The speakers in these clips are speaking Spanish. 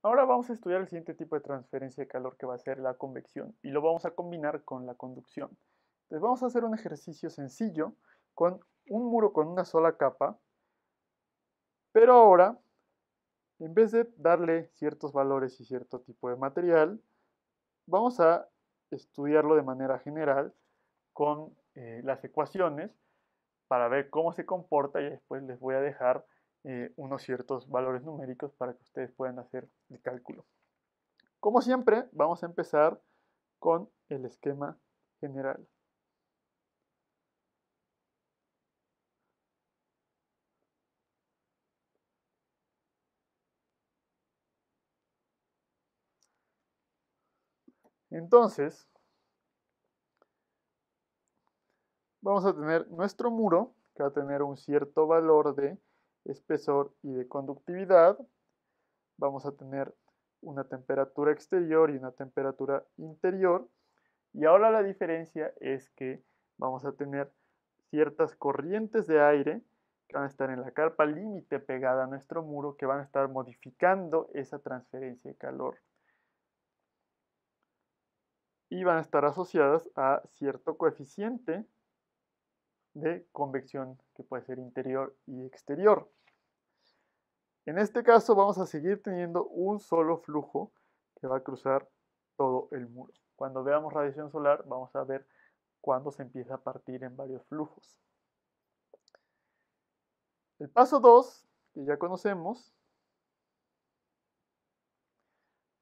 Ahora vamos a estudiar el siguiente tipo de transferencia de calor que va a ser la convección y lo vamos a combinar con la conducción. Entonces vamos a hacer un ejercicio sencillo con un muro con una sola capa, pero ahora en vez de darle ciertos valores y cierto tipo de material, vamos a estudiarlo de manera general con las ecuaciones para ver cómo se comporta y después les voy a dejar unos ciertos valores numéricos para que ustedes puedan hacer el cálculo. Como siempre, vamos a empezar con el esquema general. Entonces, vamos a tener nuestro muro, que va a tener un cierto valor de espesor y de conductividad. Vamos a tener una temperatura exterior y una temperatura interior. Y ahora la diferencia es que vamos a tener ciertas corrientes de aire que van a estar en la capa límite pegada a nuestro muro, que van a estar modificando esa transferencia de calor. Y van a estar asociadas a cierto coeficiente de convección que puede ser interior y exterior. En este caso vamos a seguir teniendo un solo flujo que va a cruzar todo el muro. Cuando veamos radiación solar vamos a ver cuándo se empieza a partir en varios flujos. El paso 2, que ya conocemos,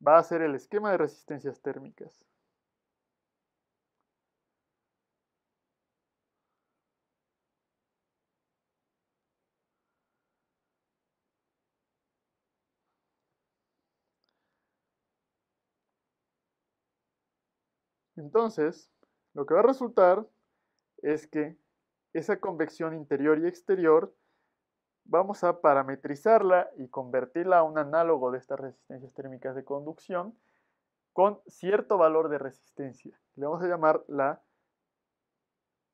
va a ser el esquema de resistencias térmicas. Entonces, lo que va a resultar es que esa convección interior y exterior vamos a parametrizarla y convertirla a un análogo de estas resistencias térmicas de conducción con cierto valor de resistencia. Le vamos a llamar la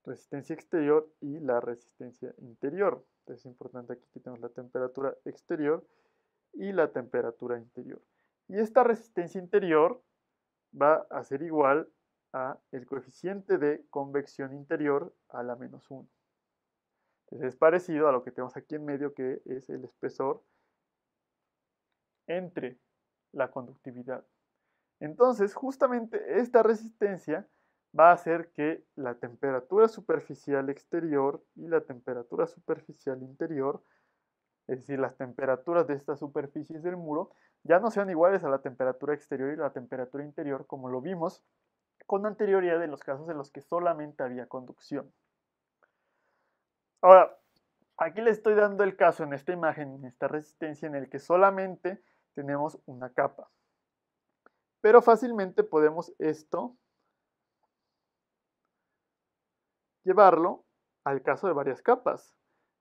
resistencia exterior y la resistencia interior. Entonces es importante aquí que tenemos la temperatura exterior y la temperatura interior. Y esta resistencia interior va a ser igual a el coeficiente de convección interior a la menos 1. Entonces es parecido a lo que tenemos aquí en medio, que es el espesor entre la conductividad. Entonces, justamente esta resistencia va a hacer que la temperatura superficial exterior y la temperatura superficial interior, es decir, las temperaturas de estas superficies del muro, ya no sean iguales a la temperatura exterior y la temperatura interior, como lo vimos con anterioridad en los casos en los que solamente había conducción. Ahora, aquí le estoy dando el caso en esta imagen, en esta resistencia, en el que solamente tenemos una capa. Pero fácilmente podemos esto llevarlo al caso de varias capas,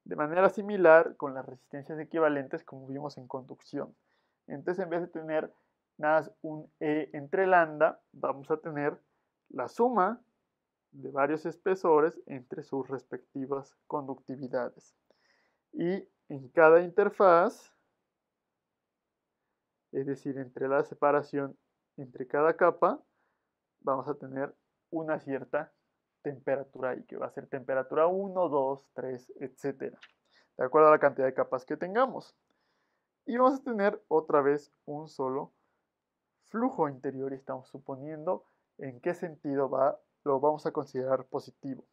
de manera similar con las resistencias equivalentes como vimos en conducción. Entonces, en vez de tener nada más un E entre lambda, vamos a tener la suma de varios espesores entre sus respectivas conductividades. Y en cada interfaz, es decir, entre la separación entre cada capa, vamos a tener una cierta temperatura ahí, que va a ser temperatura 1, 2, 3, etcétera, de acuerdo a la cantidad de capas que tengamos. Y vamos a tener otra vez un solo flujo interior y estamos suponiendo en qué sentido lo vamos a considerar positivo.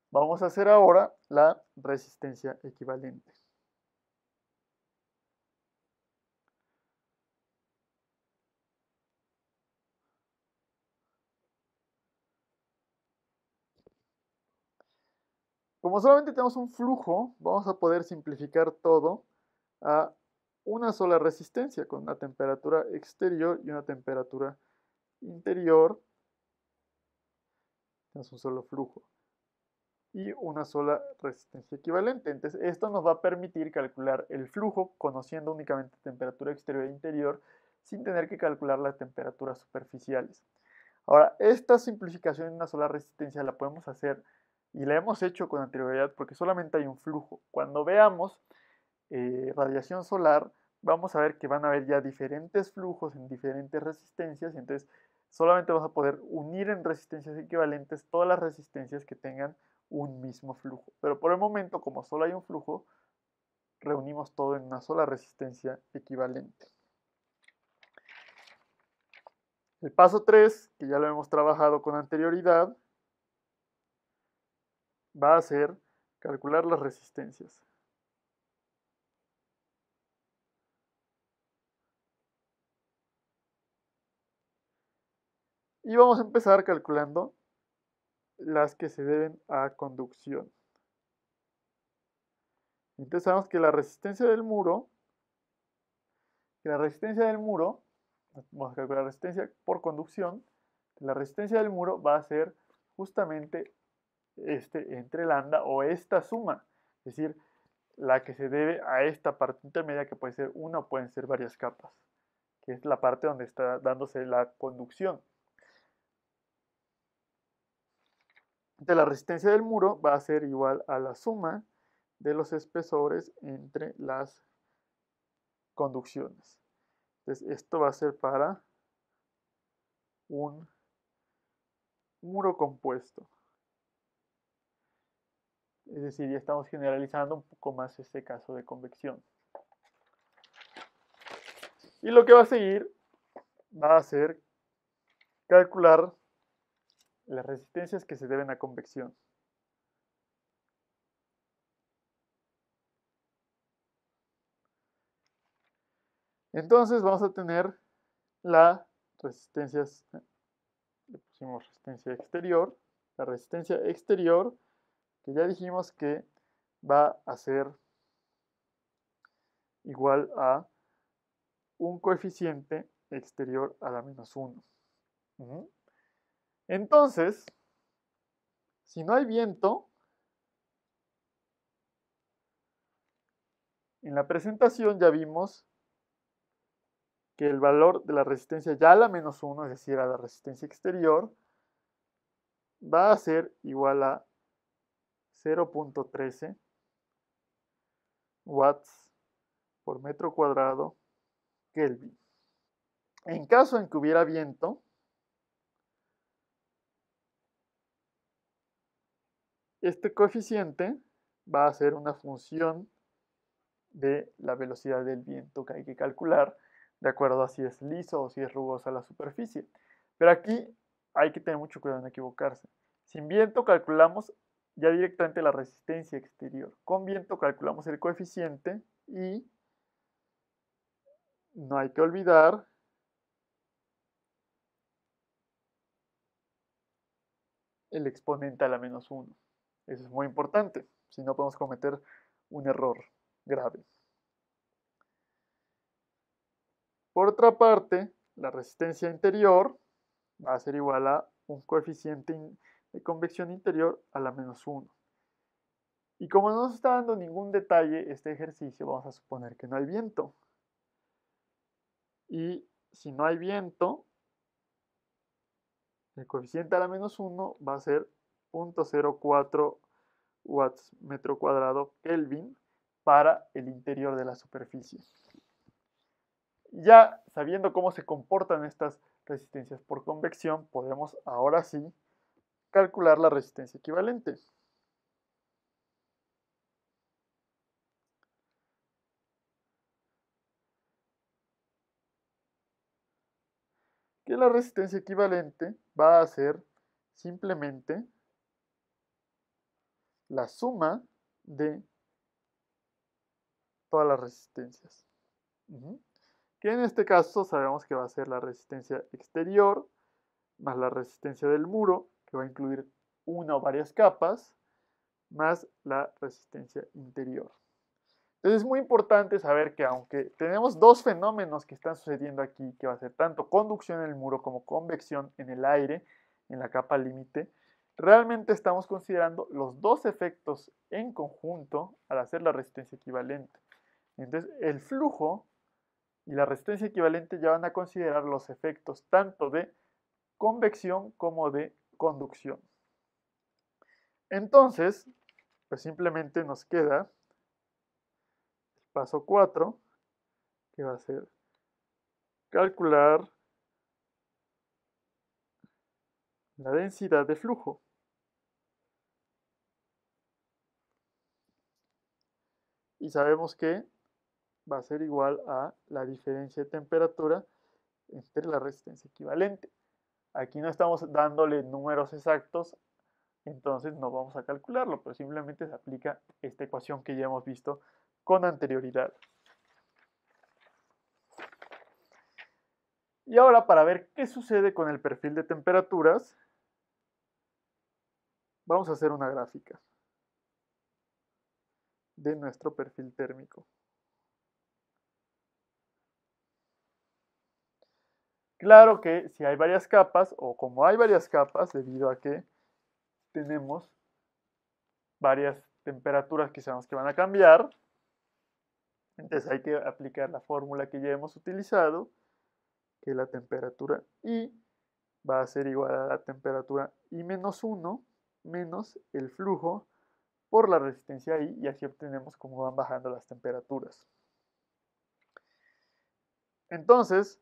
Vamos a hacer ahora la resistencia equivalente. Como solamente tenemos un flujo, vamos a poder simplificar todo a una sola resistencia con una temperatura exterior y una temperatura interior. Tenemos un solo flujo y una sola resistencia equivalente. Entonces, esto nos va a permitir calcular el flujo conociendo únicamente temperatura exterior e interior sin tener que calcular las temperaturas superficiales. Ahora, esta simplificación en una sola resistencia la podemos hacer y la hemos hecho con anterioridad porque solamente hay un flujo. Cuando veamos radiación solar, vamos a ver que van a haber ya diferentes flujos en diferentes resistencias, entonces solamente vamos a poder unir en resistencias equivalentes todas las resistencias que tengan un mismo flujo. Pero por el momento, como solo hay un flujo, reunimos todo en una sola resistencia equivalente. El paso 3, que ya lo hemos trabajado con anterioridad, va a ser calcular las resistencias. Y vamos a empezar calculando las que se deben a conducción. Entonces sabemos que la resistencia del muro, vamos a calcular la resistencia por conducción, la resistencia del muro va a ser justamente entre lambda o esta suma, es decir, la que se debe a esta parte intermedia que puede ser una o pueden ser varias capas, que es la parte donde está dándose la conducción. Entonces la resistencia del muro va a ser igual a la suma de los espesores entre las conducciones. Entonces esto va a ser para un muro compuesto. Es decir, ya estamos generalizando un poco más este caso de convección. Y lo que va a seguir va a ser calcular las resistencias que se deben a convección. Entonces vamos a tener la resistencia, le pusimos resistencia exterior, la resistencia exterior, que ya dijimos que va a ser igual a un coeficiente exterior a la menos 1. Entonces, si no hay viento, en la presentación ya vimos que el valor de la resistencia ya a la menos 1, es decir, a la resistencia exterior, va a ser igual a 0.13 watts por metro cuadrado Kelvin. En caso en que hubiera viento, este coeficiente va a ser una función de la velocidad del viento que hay que calcular de acuerdo a si es liso o si es rugosa la superficie. Pero aquí hay que tener mucho cuidado en equivocarse. Sin viento calculamos ya directamente la resistencia exterior. Con viento calculamos el coeficiente y no hay que olvidar el exponente a la menos 1. Eso es muy importante, si no podemos cometer un error grave. Por otra parte, la resistencia interior va a ser igual a un coeficiente de convección interior a la menos 1. Y como no nos está dando ningún detalle este ejercicio, vamos a suponer que no hay viento. Y si no hay viento, el coeficiente a la menos 1 va a ser 0.04 watts metro cuadrado Kelvin para el interior de la superficie. Ya sabiendo cómo se comportan estas resistencias por convección, podemos ahora sí calcular la resistencia equivalente. Que la resistencia equivalente va a ser simplemente la suma de todas las resistencias. Que en este caso sabemos que va a ser la resistencia exterior más la resistencia del muro, que va a incluir una o varias capas, más la resistencia interior. Entonces es muy importante saber que aunque tenemos dos fenómenos que están sucediendo aquí, que va a ser tanto conducción en el muro como convección en el aire, en la capa límite, realmente estamos considerando los dos efectos en conjunto al hacer la resistencia equivalente. Entonces el flujo y la resistencia equivalente ya van a considerar los efectos tanto de convección como de conducción. Entonces, pues simplemente nos queda el paso 4, que va a ser calcular la densidad de flujo. Y sabemos que va a ser igual a la diferencia de temperatura entre la resistencia equivalente. Aquí no estamos dándole números exactos, entonces no vamos a calcularlo, pero simplemente se aplica esta ecuación que ya hemos visto con anterioridad. Y ahora, para ver qué sucede con el perfil de temperaturas, vamos a hacer una gráfica de nuestro perfil térmico. Claro que si hay varias capas, o como hay varias capas, debido a que tenemos varias temperaturas que sabemos que van a cambiar, entonces hay que aplicar la fórmula que ya hemos utilizado, que la temperatura I va a ser igual a la temperatura I menos 1 menos el flujo por la resistencia I, y así obtenemos cómo van bajando las temperaturas. Entonces,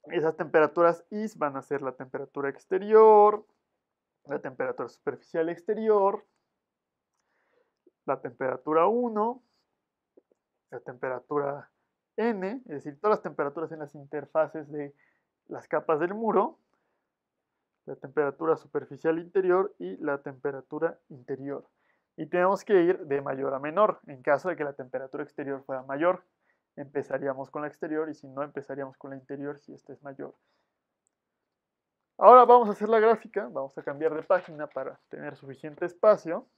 esas temperaturas I van a ser la temperatura exterior, la temperatura superficial exterior, la temperatura 1, la temperatura N, es decir, todas las temperaturas en las interfaces de las capas del muro, la temperatura superficial interior y la temperatura interior. Y tenemos que ir de mayor a menor. En caso de que la temperatura exterior fuera mayor, empezaríamos con la exterior, y si no, empezaríamos con la interior si esta es mayor. Ahora vamos a hacer la gráfica, vamos a cambiar de página para tener suficiente espacio.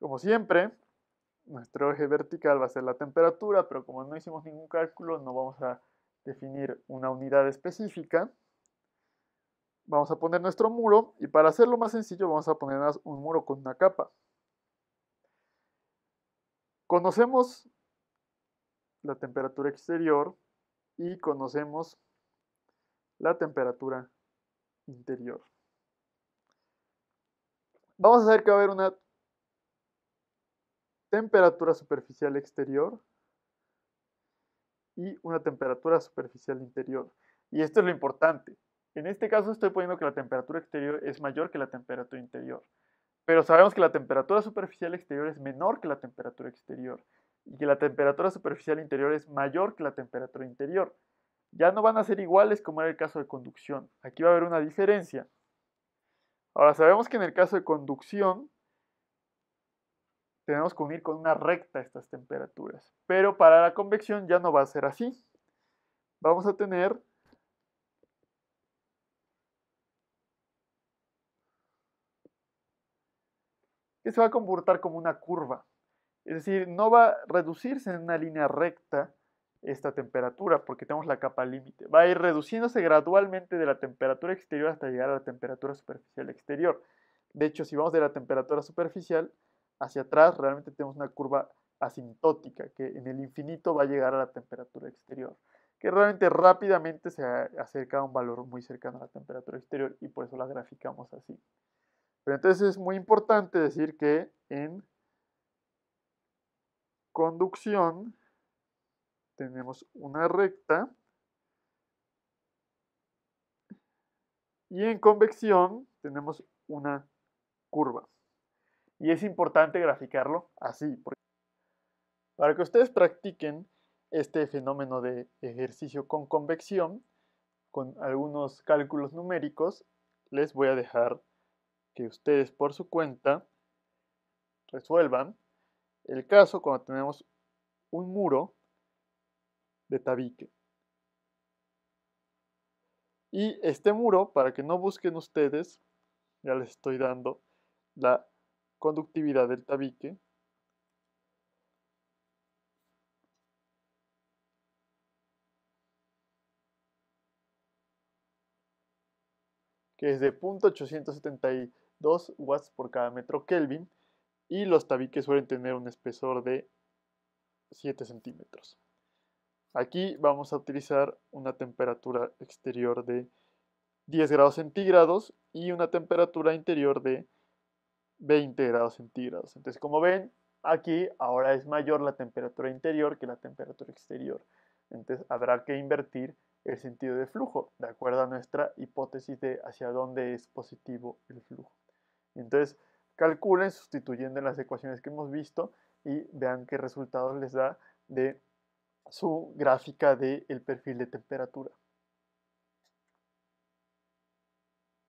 Como siempre, nuestro eje vertical va a ser la temperatura, pero como no hicimos ningún cálculo, no vamos a definir una unidad específica. Vamos a poner nuestro muro, y para hacerlo más sencillo vamos a poner un muro con una capa. Conocemos la temperatura exterior y conocemos la temperatura interior. Vamos a ver que va a haber una temperatura superficial exterior y una temperatura superficial interior. Y esto es lo importante. En este caso estoy poniendo que la temperatura exterior es mayor que la temperatura interior. Pero sabemos que la temperatura superficial exterior es menor que la temperatura exterior, y que la temperatura superficial interior es mayor que la temperatura interior. Ya no van a ser iguales como era el caso de conducción. Aquí va a haber una diferencia. Ahora sabemos que en el caso de conducción tenemos que unir con una recta estas temperaturas, pero para la convección ya no va a ser así. Vamos a tener que se va a comportar como una curva. Es decir, no va a reducirse en una línea recta esta temperatura, porque tenemos la capa límite. Va a ir reduciéndose gradualmente de la temperatura exterior hasta llegar a la temperatura superficial exterior. De hecho, si vamos de la temperatura superficial hacia atrás, realmente tenemos una curva asintótica, que en el infinito va a llegar a la temperatura exterior, que realmente rápidamente se acerca a un valor muy cercano a la temperatura exterior, y por eso la graficamos así. Pero entonces es muy importante decir que en conducción tenemos una recta, y en convección tenemos una curva. Y es importante graficarlo así, para que ustedes practiquen este fenómeno de ejercicio con convección, con algunos cálculos numéricos. Les voy a dejar que ustedes por su cuenta resuelvan el caso cuando tenemos un muro de tabique. Y este muro, para que no busquen ustedes, ya les estoy dando la conductividad del tabique, que es de 0.872 watts por cada metro Kelvin, y los tabiques suelen tener un espesor de 7 centímetros. Aquí vamos a utilizar una temperatura exterior de 10 grados centígrados y una temperatura interior de 20 grados centígrados. Entonces, como ven, aquí ahora es mayor la temperatura interior que la temperatura exterior. Entonces habrá que invertir el sentido de flujo, de acuerdo a nuestra hipótesis de hacia dónde es positivo el flujo. Entonces, calculen sustituyendo las ecuaciones que hemos visto y vean qué resultados les da de su gráfica del perfil de temperatura.